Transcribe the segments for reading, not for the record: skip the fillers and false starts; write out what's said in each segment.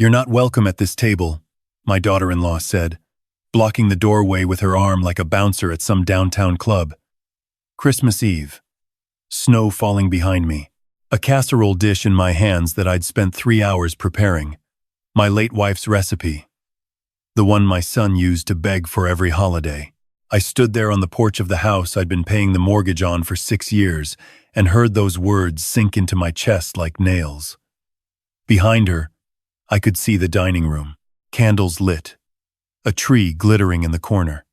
"You're not welcome at this table," my daughter-in-law said, blocking the doorway with her arm like a bouncer at some downtown club. Christmas Eve. Snow falling behind me. A casserole dish in my hands that I'd spent 3 hours preparing. My late wife's recipe. The one my son used to beg for every holiday. I stood there on the porch of the house I'd been paying the mortgage on for 6 years and heard those words sink into my chest like nails. Behind her, I could see the dining room, candles lit, a tree glittering in the corner.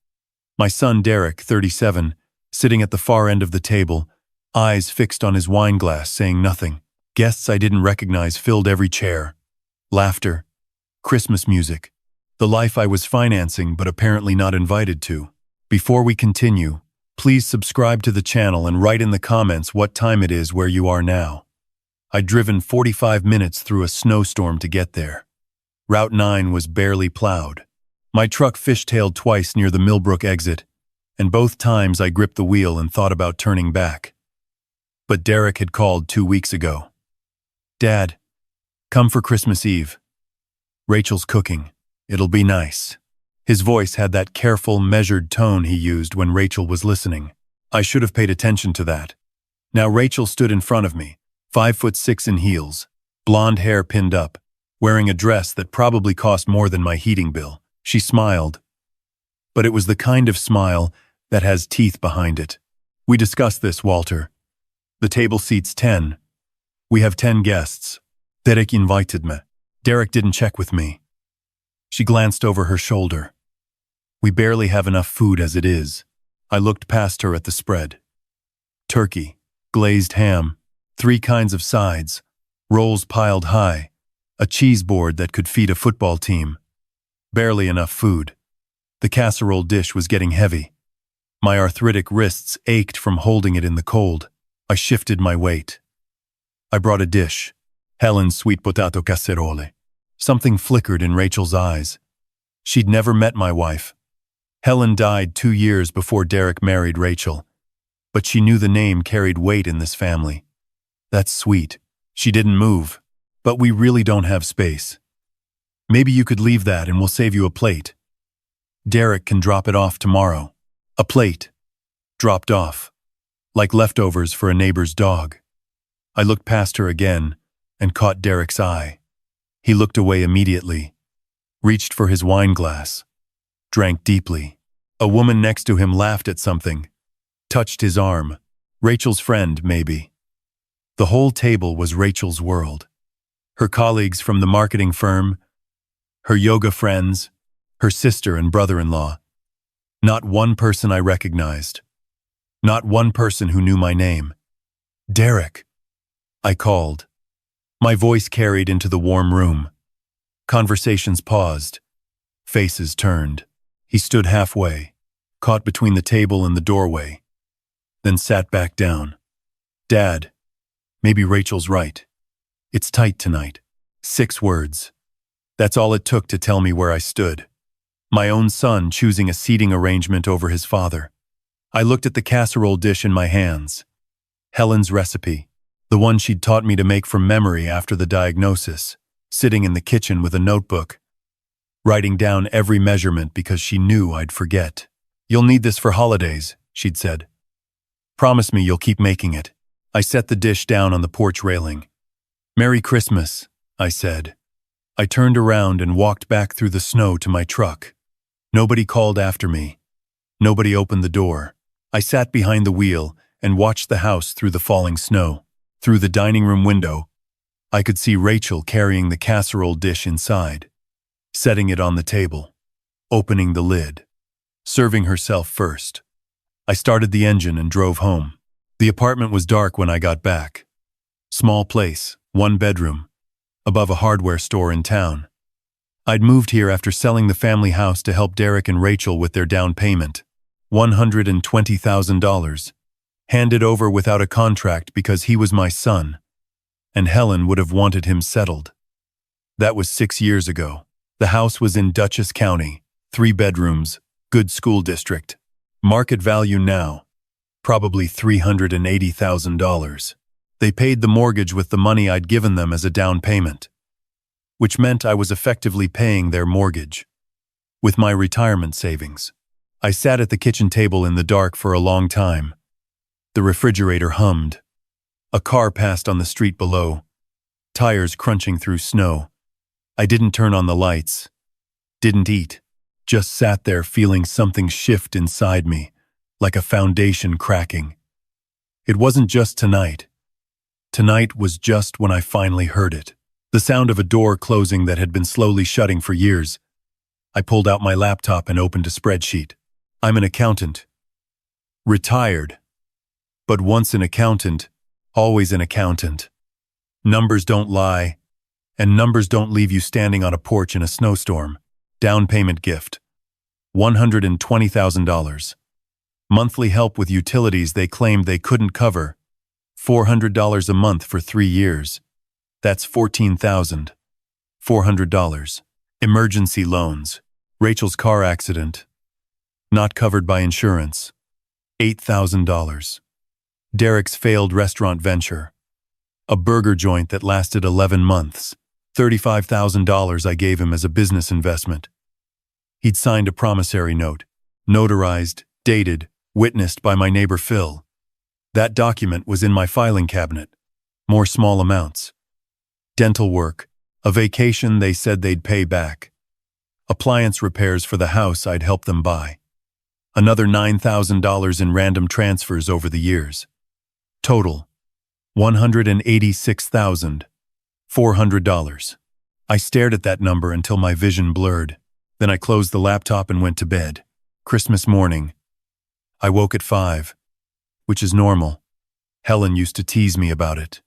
My son Derek, 37, sitting at the far end of the table, eyes fixed on his wine glass, saying nothing. Guests I didn't recognize filled every chair. Laughter, Christmas music, the life I was financing but apparently not invited to. Before we continue, please subscribe to the channel and write in the comments what time it is where you are now. I'd driven 45 minutes through a snowstorm to get there. Route 9 was barely plowed. My truck fishtailed twice near the Millbrook exit, and both times I gripped the wheel and thought about turning back. But Derek had called 2 weeks ago. "Dad, come for Christmas Eve. Rachel's cooking. It'll be nice." His voice had that careful, measured tone he used when Rachel was listening. I should have paid attention to that. Now Rachel stood in front of me, 5'6" in heels, blonde hair pinned up, wearing a dress that probably cost more than my heating bill. She smiled. But it was the kind of smile that has teeth behind it. "We discussed this, Walter. The table seats 10. We have 10 guests. Derek invited me. Derek didn't check with me." She glanced over her shoulder. "We barely have enough food as it is." I looked past her at the spread. Turkey, glazed ham, 3 kinds of sides, rolls piled high, a cheese board that could feed a football team. Barely enough food. The casserole dish was getting heavy. My arthritic wrists ached from holding it in the cold. I shifted my weight. I brought a dish, Helen's sweet potato casserole. Something flickered in Rachel's eyes. She'd never met my wife. Helen died 2 years before Derek married Rachel, but she knew the name carried weight in this family. "That's sweet." She didn't move. "But we really don't have space. Maybe you could leave that and we'll save you a plate. Derek can drop it off tomorrow." A plate. Dropped off. Like leftovers for a neighbor's dog. I looked past her again and caught Derek's eye. He looked away immediately, reached for his wine glass, drank deeply. A woman next to him laughed at something, touched his arm. Rachel's friend, maybe. The whole table was Rachel's world. Her colleagues from the marketing firm, her yoga friends, her sister and brother-in-law. Not one person I recognized. Not one person who knew my name. "Derek," I called. My voice carried into the warm room. Conversations paused. Faces turned. He stood halfway, caught between the table and the doorway, then sat back down. "Dad, maybe Rachel's right. It's tight tonight." 6 words. That's all it took to tell me where I stood. My own son choosing a seating arrangement over his father. I looked at the casserole dish in my hands. Helen's recipe, the one she'd taught me to make from memory after the diagnosis, sitting in the kitchen with a notebook, writing down every measurement because she knew I'd forget. "You'll need this for holidays," she'd said. "Promise me you'll keep making it." I set the dish down on the porch railing. "Merry Christmas," I said. I turned around and walked back through the snow to my truck. Nobody called after me. Nobody opened the door. I sat behind the wheel and watched the house through the falling snow. Through the dining room window, I could see Rachel carrying the casserole dish inside, setting it on the table, opening the lid, serving herself first. I started the engine and drove home. The apartment was dark when I got back. Small place, 1 bedroom, above a hardware store in town. I'd moved here after selling the family house to help Derek and Rachel with their down payment, $120,000, handed over without a contract because he was my son, and Helen would have wanted him settled. That was 6 years ago. The house was in Dutchess County, 3 bedrooms, good school district. Market value now, probably $380,000. They paid the mortgage with the money I'd given them as a down payment. which meant I was effectively paying their mortgage with my retirement savings. I sat at the kitchen table in the dark for a long time. The refrigerator hummed. A car passed on the street below, tires crunching through snow. I didn't turn on the lights, didn't eat, just sat there feeling something shift inside me, like a foundation cracking. It wasn't just tonight. Tonight was just when I finally heard it. The sound of a door closing that had been slowly shutting for years. I pulled out my laptop and opened a spreadsheet. I'm an accountant. Retired. But once an accountant, always an accountant. Numbers don't lie, and numbers don't leave you standing on a porch in a snowstorm. Down payment gift. $120,000. Monthly help with utilities they claimed they couldn't cover. $400 a month for 3 years. That's $14,400. Emergency loans. Rachel's car accident. Not covered by insurance. $8,000. Derek's failed restaurant venture. A burger joint that lasted 11 months. $35,000 I gave him as a business investment. He'd signed a promissory note. Notarized, dated, witnessed by my neighbor Phil. That document was in my filing cabinet. More small amounts. Dental work. A vacation they said they'd pay back. Appliance repairs for the house I'd helped them buy. Another $9,000 in random transfers over the years. Total, $186,400. I stared at that number until my vision blurred. Then I closed the laptop and went to bed. Christmas morning. I woke at 5, which is normal. Helen used to tease me about it.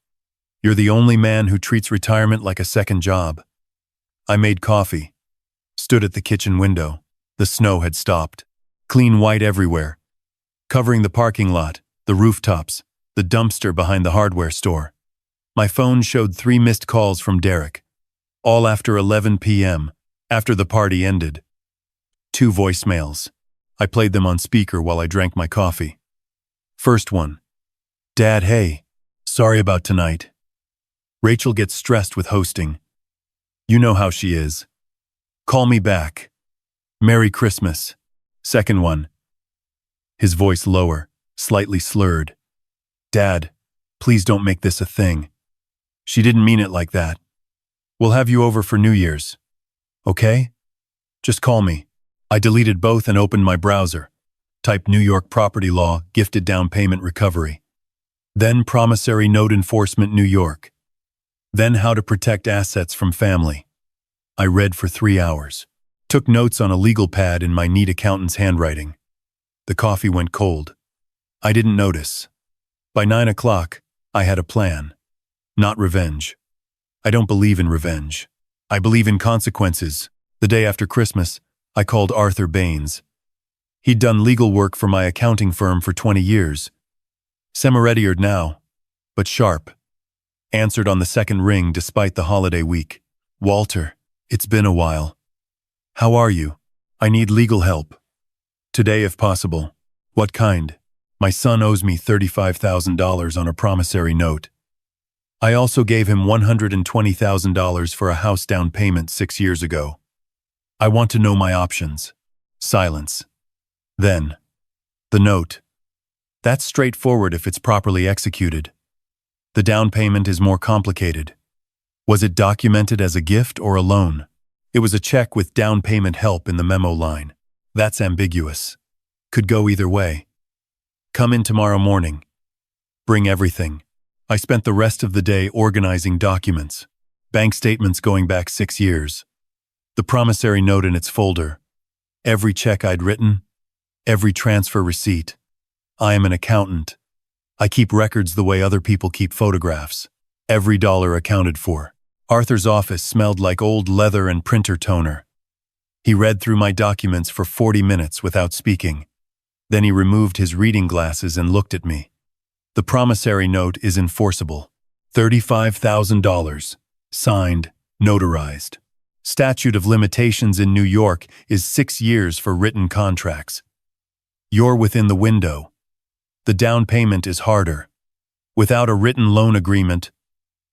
You're the only man who treats retirement like a second job. I made coffee. Stood at the kitchen window. The snow had stopped. Clean white everywhere. Covering the parking lot, the rooftops, the dumpster behind the hardware store. My phone showed 3 missed calls from Derek. All after 11 p.m., after the party ended. 2 voicemails. I played them on speaker while I drank my coffee. First one. Dad, hey. Sorry about tonight. Rachel gets stressed with hosting. You know how she is. Call me back. Merry Christmas. Second one. His voice lower, slightly slurred. Dad, please don't make this a thing. She didn't mean it like that. We'll have you over for New Year's. Okay? Just call me. I deleted both and opened my browser. Typed New York property law, gifted down payment recovery. Then promissory note enforcement New York. Then how to protect assets from family. I read for 3 hours. Took notes on a legal pad in my neat accountant's handwriting. The coffee went cold. I didn't notice. By 9 o'clock, I had a plan. Not revenge. I don't believe in revenge. I believe in consequences. The day after Christmas, I called Arthur Baines. He'd done legal work for my accounting firm for 20 years. Semi-retired now, but sharp. Answered on the second ring despite the holiday week. Walter, it's been a while. How are you? I need legal help. Today if possible. What kind? My son owes me $35,000 on a promissory note. I also gave him $120,000 for a house down payment 6 years ago. I want to know my options. Silence. Then, the note. That's straightforward if it's properly executed. The down payment is more complicated. Was it documented as a gift or a loan? It was a check with down payment help in the memo line. That's ambiguous. Could go either way. Come in tomorrow morning. Bring everything. I spent the rest of the day organizing documents. Bank statements going back 6 years. The promissory note in its folder. Every check I'd written. Every transfer receipt. I am an accountant. I keep records the way other people keep photographs. Every dollar accounted for. Arthur's office smelled like old leather and printer toner. He read through my documents for 40 minutes without speaking. Then he removed his reading glasses and looked at me. The promissory note is enforceable. $35,000. Signed, notarized. Statute of limitations in New York is 6 years for written contracts. You're within the window. The down payment is harder. Without a written loan agreement,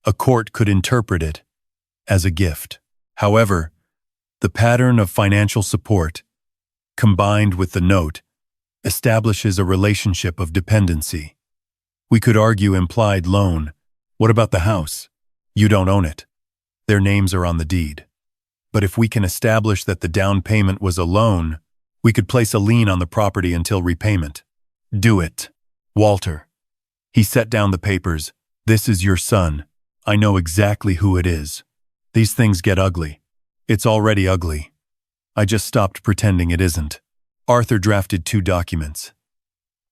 a court could interpret it as a gift. However, the pattern of financial support, combined with the note, establishes a relationship of dependency. We could argue implied loan. What about the house? You don't own it. Their names are on the deed. But if we can establish that the down payment was a loan, we could place a lien on the property until repayment. Do it. Walter. He set down the papers. This is your son. I know exactly who it is. These things get ugly. It's already ugly. I just stopped pretending it isn't. Arthur drafted 2 documents.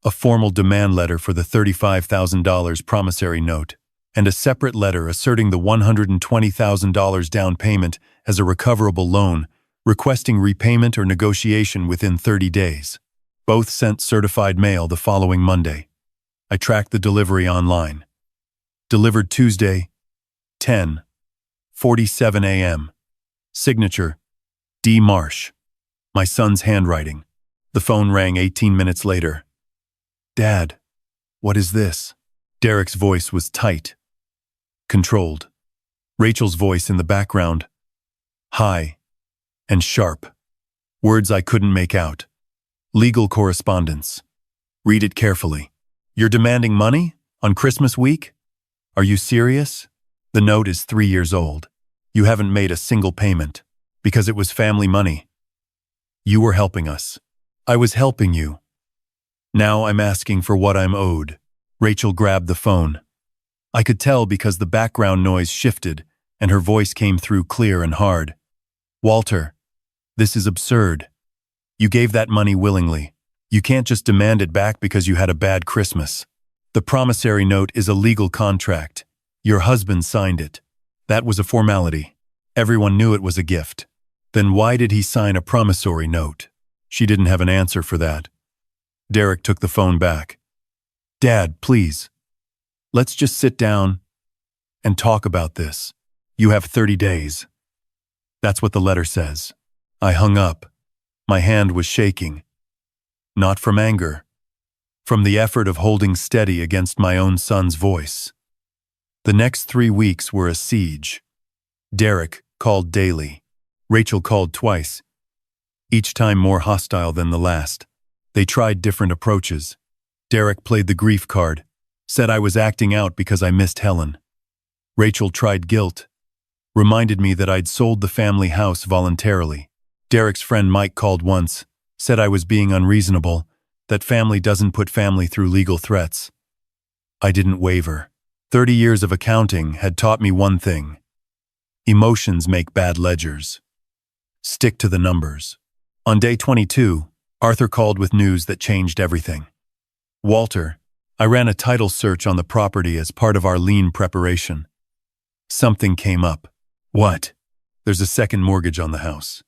A formal demand letter for the $35,000 promissory note, and a separate letter asserting the $120,000 down payment as a recoverable loan, requesting repayment or negotiation within 30 days. Both sent certified mail the following Monday. I tracked the delivery online. Delivered Tuesday, 10:47 a.m. Signature, D. Marsh. My son's handwriting. The phone rang 18 minutes later. Dad, what is this? Derek's voice was tight, controlled. Rachel's voice in the background, high and sharp. Words I couldn't make out. Legal correspondence. Read it carefully. You're demanding money? On Christmas week? Are you serious? The note is 3 years old. You haven't made a single payment. Because it was family money. You were helping us. I was helping you. Now I'm asking for what I'm owed. Rachel grabbed the phone. I could tell because the background noise shifted and her voice came through clear and hard. Walter, this is absurd. You gave that money willingly. You can't just demand it back because you had a bad Christmas. The promissory note is a legal contract. Your husband signed it. That was a formality. Everyone knew it was a gift. Then why did he sign a promissory note? She didn't have an answer for that. Derek took the phone back. Dad, please. Let's just sit down and talk about this. You have 30 days. That's what the letter says. I hung up. My hand was shaking. Not from anger. From the effort of holding steady against my own son's voice. The next 3 weeks were a siege. Derek called daily. Rachel called twice. Each time more hostile than the last. They tried different approaches. Derek played the grief card, said I was acting out because I missed Helen. Rachel tried guilt, reminded me that I'd sold the family house voluntarily. Derek's friend Mike called once, said I was being unreasonable, that family doesn't put family through legal threats. I didn't waver. 30 years of accounting had taught me one thing. Emotions make bad ledgers. Stick to the numbers. On day 22, Arthur called with news that changed everything. Walter, I ran a title search on the property as part of our lien preparation. Something came up. What? There's a second mortgage on the house.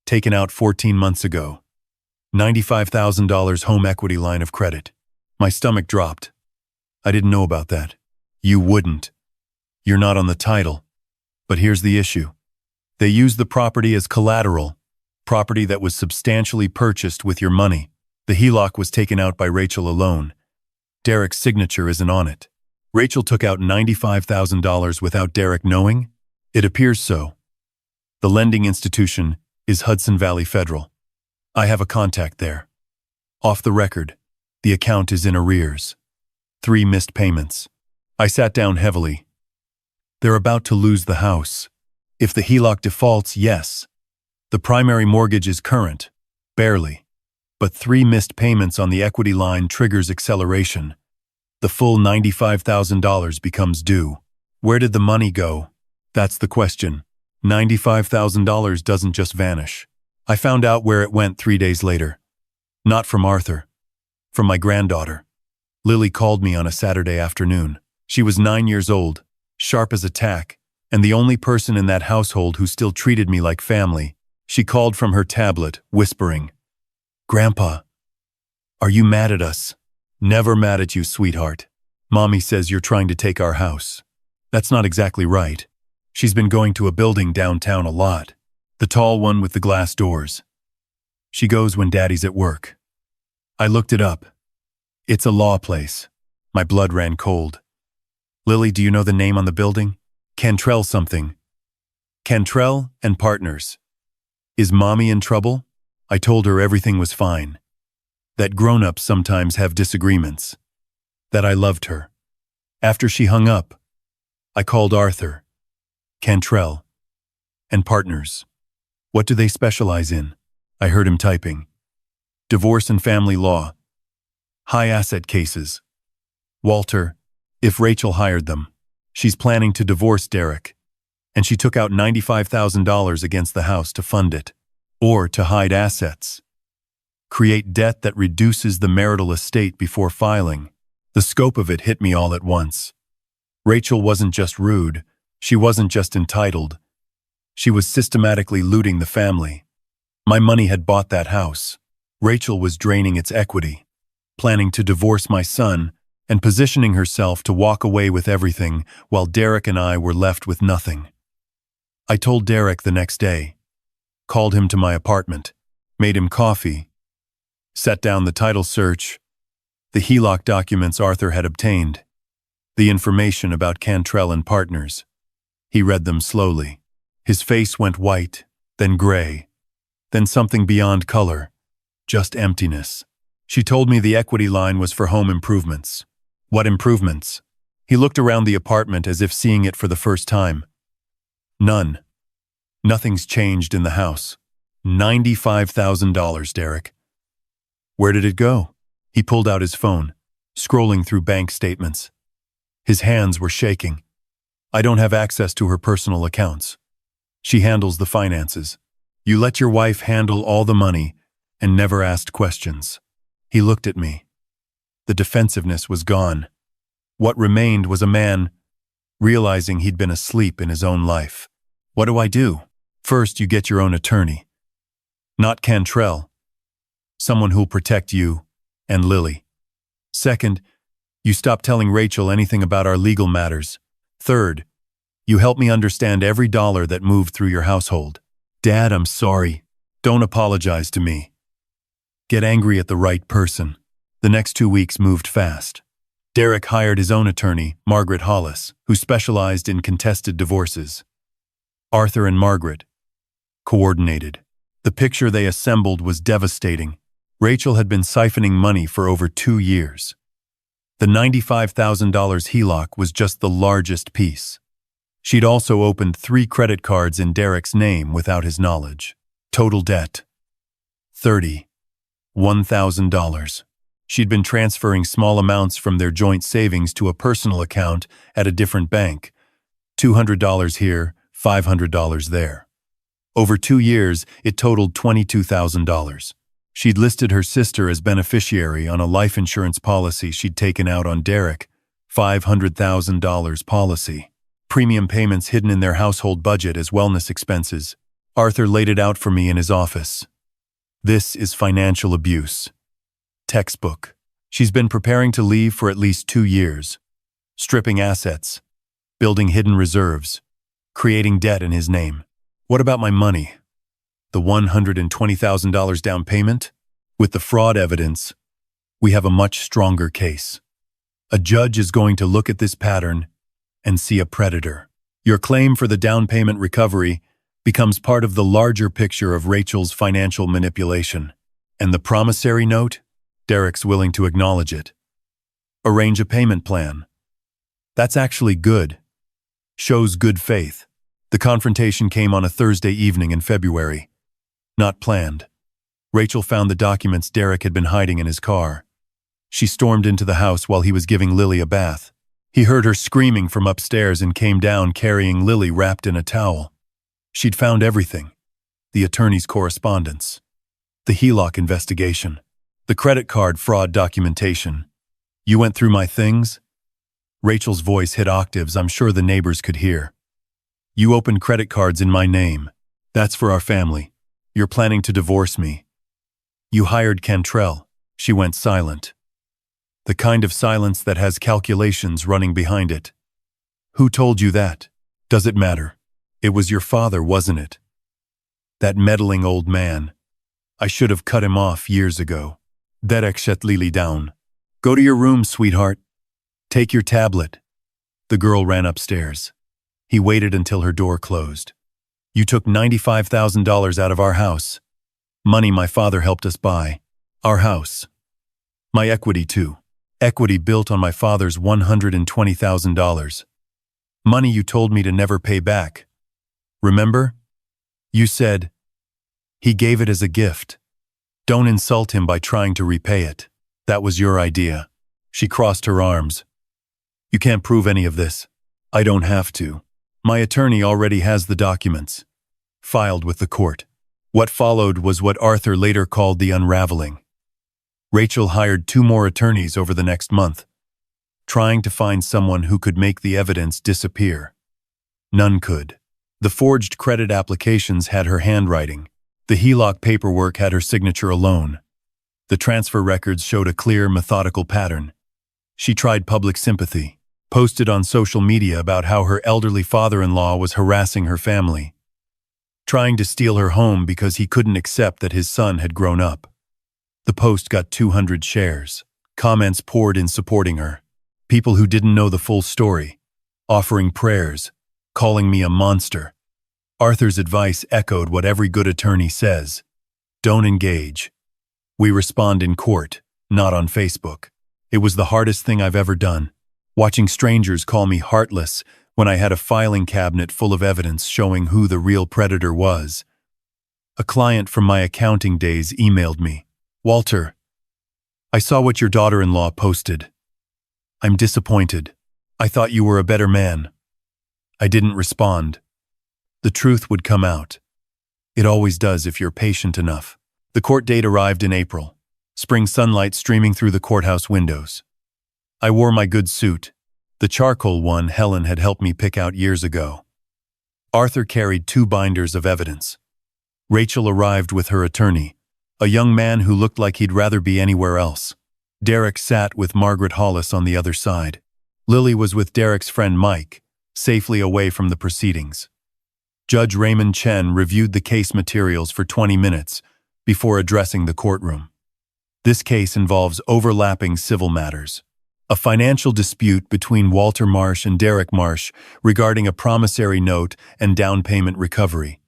Taken out 14 months ago. $95,000 home equity line of credit. My stomach dropped. I didn't know about that. You wouldn't. You're not on the title. But here's the issue. They used the property as collateral, property that was substantially purchased with your money. The HELOC was taken out by Rachel alone. Derek's signature isn't on it. Rachel took out $95,000 without Derek knowing? It appears so. The lending institution is Hudson Valley Federal. I have a contact there. Off the record, the account is in arrears. 3 missed payments. I sat down heavily. They're about to lose the house. If the HELOC defaults, yes. The primary mortgage is current, barely. But 3 missed payments on the equity line triggers acceleration. The full $95,000 becomes due. Where did the money go? That's the question. $95,000 doesn't just vanish. I found out where it went 3 days later. Not from Arthur. From my granddaughter. Lily called me on a Saturday afternoon. She was 9 years old, sharp as a tack, and the only person in that household who still treated me like family. She called from her tablet, whispering, "Grandpa, are you mad at us?" "Never mad at you, sweetheart. Mommy says you're trying to take our house." That's not exactly right. She's been going to a building downtown a lot. The tall one with the glass doors. She goes when Daddy's at work. I looked it up. It's a law place. My blood ran cold. "Lily, do you know the name on the building?" "Cantrell something." Cantrell and partners. Is mommy in trouble? I told her everything was fine. That grown-ups sometimes have disagreements. That I loved her. After she hung up, I called Arthur, Cantrell, and partners. What do they specialize in? I heard him typing. Divorce and family law. High asset cases. Walter, if Rachel hired them, she's planning to divorce Derek, and she took out $95,000 against the house to fund it, or to hide assets. Create debt that reduces the marital estate before filing. The scope of it hit me all at once. Rachel wasn't just rude, she wasn't just entitled. She was systematically looting the family. My money had bought that house. Rachel was draining its equity, planning to divorce my son, and positioning herself to walk away with everything while Derek and I were left with nothing. I told Derek the next day, called him to my apartment, made him coffee, set down the title search, the HELOC documents Arthur had obtained, the information about Cantrell and partners. He read them slowly. His face went white, then gray, then something beyond color, just emptiness. She told me the equity line was for home improvements. What improvements? He looked around the apartment as if seeing it for the first time. None. Nothing's changed in the house. $95,000, Derek. Where did it go? He pulled out his phone, scrolling through bank statements. His hands were shaking. I don't have access to her personal accounts. She handles the finances. You let your wife handle all the money and never asked questions. He looked at me. The defensiveness was gone. What remained was a man realizing he'd been asleep in his own life. What do I do? First, you get your own attorney. Not Cantrell. Someone who'll protect you and Lily. Second, you stop telling Rachel anything about our legal matters. Third, you help me understand every dollar that moved through your household. Dad, I'm sorry. Don't apologize to me. Get angry at the right person. The next 2 weeks moved fast. Derek hired his own attorney, Margaret Hollis, who specialized in contested divorces. Arthur and Margaret coordinated. The picture they assembled was devastating. Rachel had been siphoning money for over 2 years. The $95,000 HELOC was just the largest piece. She'd also opened 3 credit cards in Derek's name without his knowledge. Total debt, $31,000. She'd been transferring small amounts from their joint savings to a personal account at a different bank. $200 here, $500 there. Over 2 years, it totaled $22,000. She'd listed her sister as beneficiary on a life insurance policy she'd taken out on Derek, $500,000 policy. Premium payments hidden in their household budget as wellness expenses. Arthur laid it out for me in his office. This is financial abuse. Textbook. She's been preparing to leave for at least 2 years. Stripping assets. Building hidden reserves. Creating debt in his name. What about my money? The $120,000 down payment? With the fraud evidence, we have a much stronger case. A judge is going to look at this pattern and see a predator. Your claim for the down payment recovery becomes part of the larger picture of Rachel's financial manipulation. And the promissory note? Derek's willing to acknowledge it. Arrange a payment plan. That's actually good. Shows good faith. The confrontation came on a Thursday evening in February. Not planned. Rachel found the documents Derek had been hiding in his car. She stormed into the house while he was giving Lily a bath. He heard her screaming from upstairs and came down carrying Lily wrapped in a towel. She'd found everything. The attorney's correspondence. The HELOC investigation. The credit card fraud documentation. You went through my things? Rachel's voice hit octaves I'm sure the neighbors could hear. You opened credit cards in my name. That's for our family. You're planning to divorce me. You hired Cantrell. She went silent. The kind of silence that has calculations running behind it. Who told you that? Does it matter? It was your father, wasn't it? That meddling old man. I should have cut him off years ago. Derek shut Lily down. Go to your room, sweetheart. Take your tablet. The girl ran upstairs. He waited until her door closed. You took $95,000 out of our house. Money my father helped us buy. Our house. My equity too. Equity built on my father's $120,000. Money you told me to never pay back. Remember? You said, he gave it as a gift. Don't insult him by trying to repay it. That was your idea. She crossed her arms. You can't prove any of this. I don't have to. My attorney already has the documents. Filed with the court. What followed was what Arthur later called the unraveling. Rachel hired 2 more attorneys over the next month, trying to find someone who could make the evidence disappear. None could. The forged credit applications had her handwriting. The HELOC paperwork had her signature alone. The transfer records showed a clear, methodical pattern. She tried public sympathy, posted on social media about how her elderly father-in-law was harassing her family, trying to steal her home because he couldn't accept that his son had grown up. The post got 200 shares. Comments poured in supporting her. People who didn't know the full story, offering prayers, calling me a monster. Arthur's advice echoed what every good attorney says. Don't engage. We respond in court, not on Facebook. It was the hardest thing I've ever done. Watching strangers call me heartless when I had a filing cabinet full of evidence showing who the real predator was. A client from my accounting days emailed me. Walter, I saw what your daughter-in-law posted. I'm disappointed. I thought you were a better man. I didn't respond. The truth would come out. It always does if you're patient enough. The court date arrived in April. Spring sunlight streaming through the courthouse windows. I wore my good suit, the charcoal one Helen had helped me pick out years ago. Arthur carried 2 binders of evidence. Rachel arrived with her attorney, a young man who looked like he'd rather be anywhere else. Derek sat with Margaret Hollis on the other side. Lily was with Derek's friend Mike, safely away from the proceedings. Judge Raymond Chen reviewed the case materials for 20 minutes before addressing the courtroom. This case involves overlapping civil matters. A financial dispute between Walter Marsh and Derek Marsh regarding a promissory note and down payment recovery.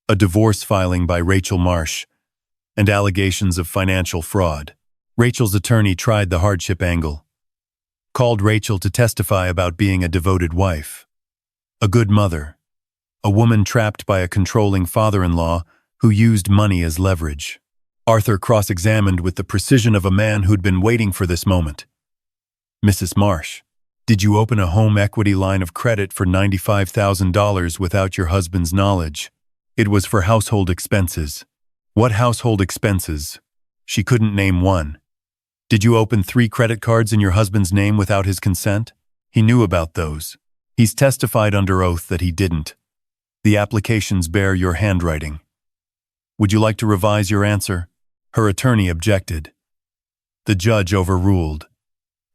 A divorce filing by Rachel Marsh, and allegations of financial fraud. Rachel's attorney tried the hardship angle. Called Rachel to testify about being a devoted wife. A good mother. A woman trapped by a controlling father-in-law who used money as leverage. Arthur cross-examined with the precision of a man who'd been waiting for this moment. Mrs. Marsh, did you open a home equity line of credit for $95,000 without your husband's knowledge? It was for household expenses. What household expenses? She couldn't name one. Did you open 3 credit cards in your husband's name without his consent? He knew about those. He's testified under oath that he didn't. The applications bear your handwriting. Would you like to revise your answer? Her attorney objected. The judge overruled.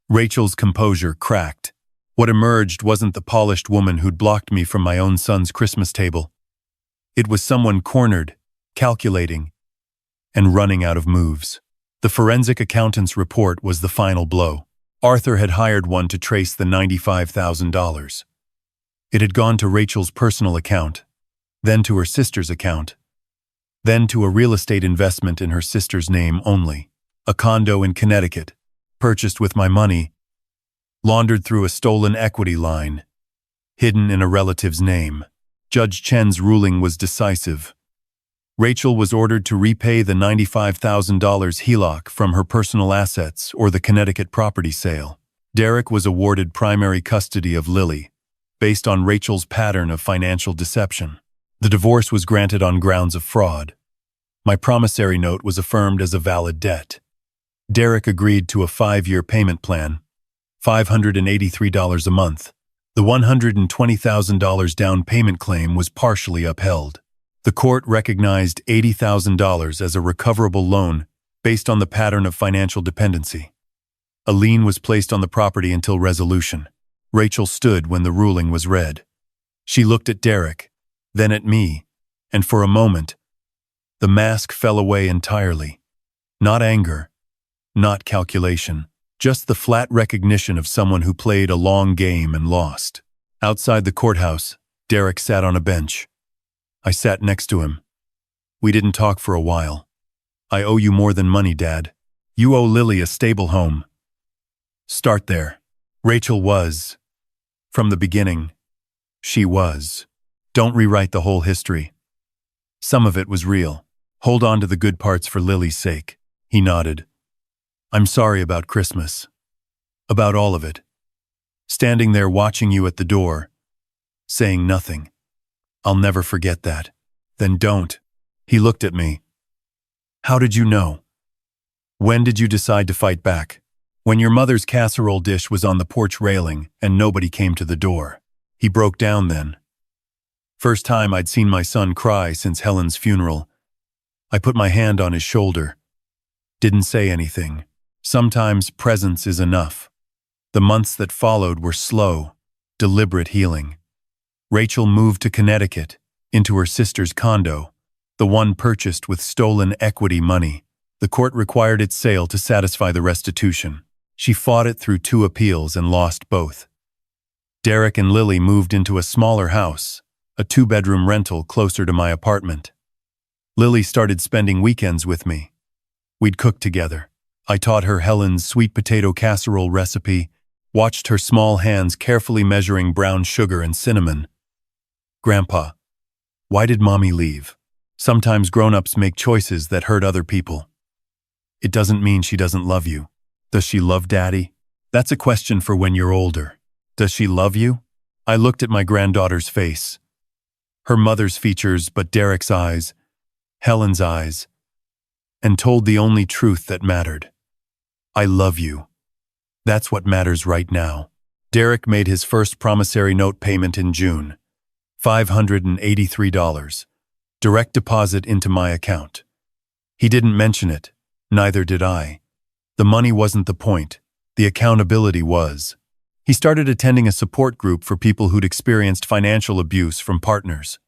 Rachel's composure cracked. What emerged wasn't the polished woman who'd blocked me from my own son's Christmas table. It was someone cornered, calculating, and running out of moves. The forensic accountant's report was the final blow. Arthur had hired one to trace the $95,000. It had gone to Rachel's personal account, then to her sister's account, then to a real estate investment in her sister's name only, a condo in Connecticut, purchased with my money, laundered through a stolen equity line, hidden in a relative's name. Judge Chen's ruling was decisive. Rachel was ordered to repay the $95,000 HELOC from her personal assets or the Connecticut property sale. Derek was awarded primary custody of Lily, based on Rachel's pattern of financial deception. The divorce was granted on grounds of fraud. My promissory note was affirmed as a valid debt. Derek agreed to a 5-year payment plan, $583 a month. The $120,000 down payment claim was partially upheld. The court recognized $80,000 as a recoverable loan based on the pattern of financial dependency. A lien was placed on the property until resolution. Rachel stood when the ruling was read. She looked at Derek, then at me, and for a moment, the mask fell away entirely. Not anger, not calculation, just the flat recognition of someone who played a long game and lost. Outside the courthouse, Derek sat on a bench. I sat next to him. We didn't talk for a while. I owe you more than money, Dad. You owe Lily a stable home. Start there. Rachel was. From the beginning, she was. Don't rewrite the whole history. Some of it was real. Hold on to the good parts for Lily's sake. He nodded. I'm sorry about Christmas. About all of it. Standing there watching you at the door, saying nothing. I'll never forget that. Then don't. He looked at me. How did you know? When did you decide to fight back? When your mother's casserole dish was on the porch railing and nobody came to the door. He broke down then. First time I'd seen my son cry since Helen's funeral. I put my hand on his shoulder. Didn't say anything. Sometimes presence is enough. The months that followed were slow, deliberate healing. Rachel moved to Connecticut, into her sister's condo, the one purchased with stolen equity money. The court required its sale to satisfy the restitution. She fought it through 2 appeals and lost both. Derek and Lily moved into a smaller house, a 2-bedroom rental closer to my apartment. Lily started spending weekends with me. We'd cook together. I taught her Helen's sweet potato casserole recipe, watched her small hands carefully measuring brown sugar and cinnamon. Grandpa, why did Mommy leave? Sometimes grown-ups make choices that hurt other people. It doesn't mean she doesn't love you. Does she love Daddy? That's a question for when you're older. Does she love you? I looked at my granddaughter's face. Her mother's features, but Derek's eyes, Helen's eyes, and told the only truth that mattered. I love you. That's what matters right now. Derek made his first promissory note payment in June. $583. Direct deposit into my account. He didn't mention it. Neither did I. The money wasn't the point. The accountability was. He started attending a support group for people who'd experienced financial abuse from partners.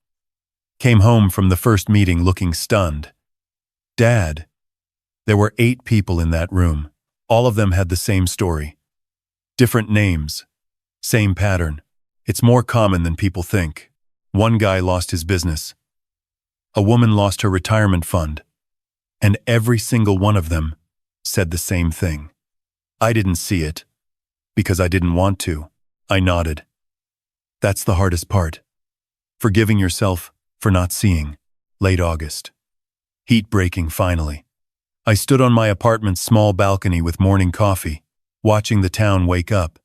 Came home from the first meeting looking stunned. Dad. There were 8 people in that room. All of them had the same story. Different names. Same pattern. It's more common than people think. One guy lost his business. A woman lost her retirement fund. And every single one of them said the same thing. I didn't see it, because I didn't want to. I nodded. That's the hardest part. Forgiving yourself for not seeing. Late August. Heat breaking finally. I stood on my apartment's small balcony with morning coffee, watching the town wake up.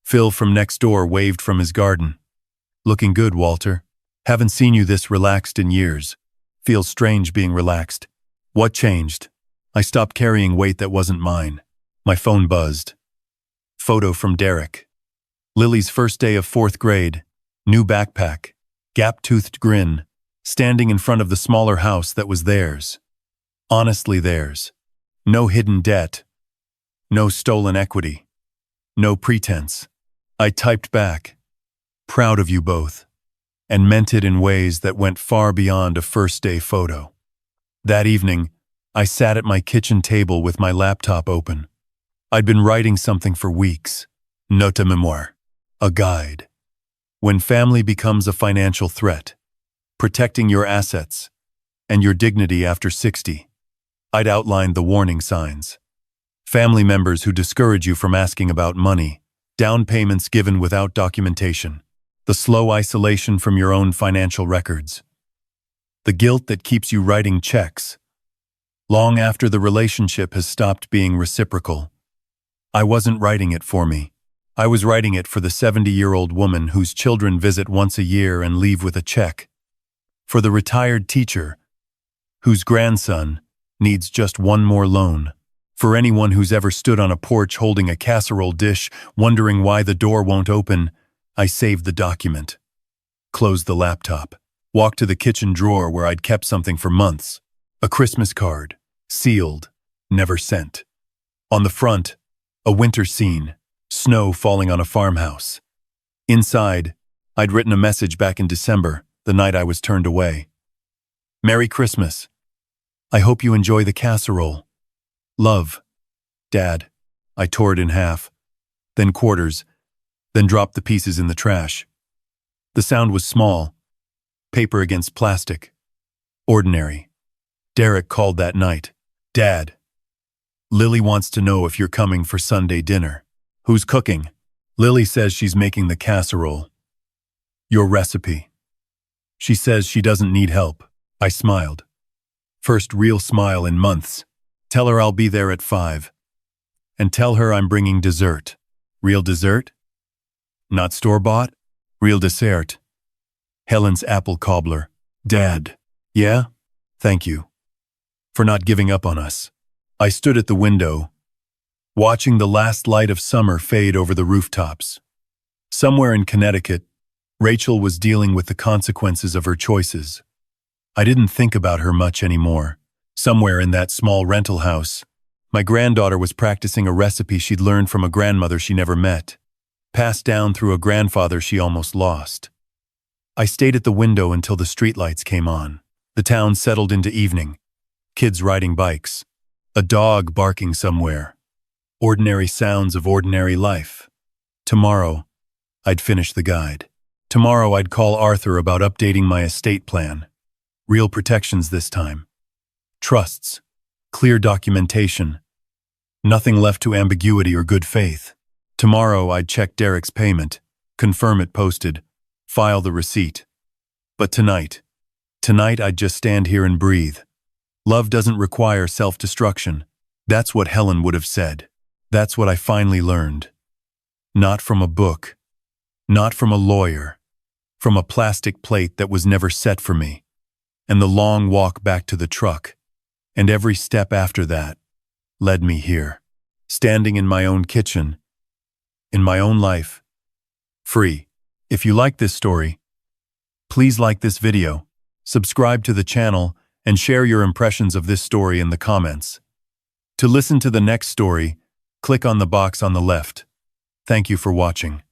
Phil from next door waved from his garden. Looking good, Walter. Haven't seen you this relaxed in years. Feels strange being relaxed. What changed? I stopped carrying weight that wasn't mine. My phone buzzed. Photo from Derek. Lily's first day of 4th grade. New backpack. Gap-toothed grin. Standing in front of the smaller house that was theirs. Honestly theirs. No hidden debt. No stolen equity. No pretense. I typed back. Proud of you both. And meant it in ways that went far beyond a first-day photo. That evening, I sat at my kitchen table with my laptop open. I'd been writing something for weeks. Note de mémoire. A guide. When family becomes a financial threat. Protecting your assets. And your dignity after 60. I'd outlined the warning signs. Family members who discourage you from asking about money. Down payments given without documentation. The slow isolation from your own financial records. The guilt that keeps you writing checks. Long after the relationship has stopped being reciprocal. I wasn't writing it for me. I was writing it for the 70-year-old woman whose children visit once a year and leave with a check. For the retired teacher, whose grandson needs just one more loan. For anyone who's ever stood on a porch holding a casserole dish, wondering why the door won't open, I saved the document. Closed the laptop. Walked to the kitchen drawer where I'd kept something for months. A Christmas card. Sealed. Never sent. On the front, a winter scene. Snow falling on a farmhouse. Inside, I'd written a message back in December, the night I was turned away. Merry Christmas. I hope you enjoy the casserole. Love. Dad. I tore it in half. Then quarters. Then dropped the pieces in the trash. The sound was small, Paper against plastic. Ordinary. Derek called that night. Dad. Lily wants to know if you're coming for Sunday dinner. Who's cooking? Lily says she's making the casserole. Your recipe. She says she doesn't need help. I smiled. First real smile in months. Tell her I'll be there at 5. And tell her I'm bringing dessert. Real dessert? Not store-bought? Real dessert. Helen's apple cobbler. Dad. Yeah? Thank you. For not giving up on us. I stood at the window, watching the last light of summer fade over the rooftops. Somewhere in Connecticut, Rachel was dealing with the consequences of her choices. I didn't think about her much anymore. Somewhere in that small rental house, my granddaughter was practicing a recipe she'd learned from a grandmother she never met, passed down through a grandfather she almost lost. I stayed at the window until the streetlights came on. The town settled into evening. Kids riding bikes. A dog barking somewhere. Ordinary sounds of ordinary life. Tomorrow, I'd finish the guide. Tomorrow I'd call Arthur about updating my estate plan. Real protections this time. Trusts. Clear documentation. Nothing left to ambiguity or good faith. Tomorrow I'd check Derek's payment, confirm it posted, file the receipt. But tonight I'd just stand here and breathe. Love doesn't require self-destruction. That's what Helen would have said. That's what I finally learned. Not from a book. Not from a lawyer. From a plastic plate that was never set for me. And the long walk back to the truck. And every step after that led me here. Standing in my own kitchen. In my own life. Free. If you like this story, please like this video, subscribe to the channel, and share your impressions of this story in the comments. To listen to the next story, click on the box on the left. Thank you for watching.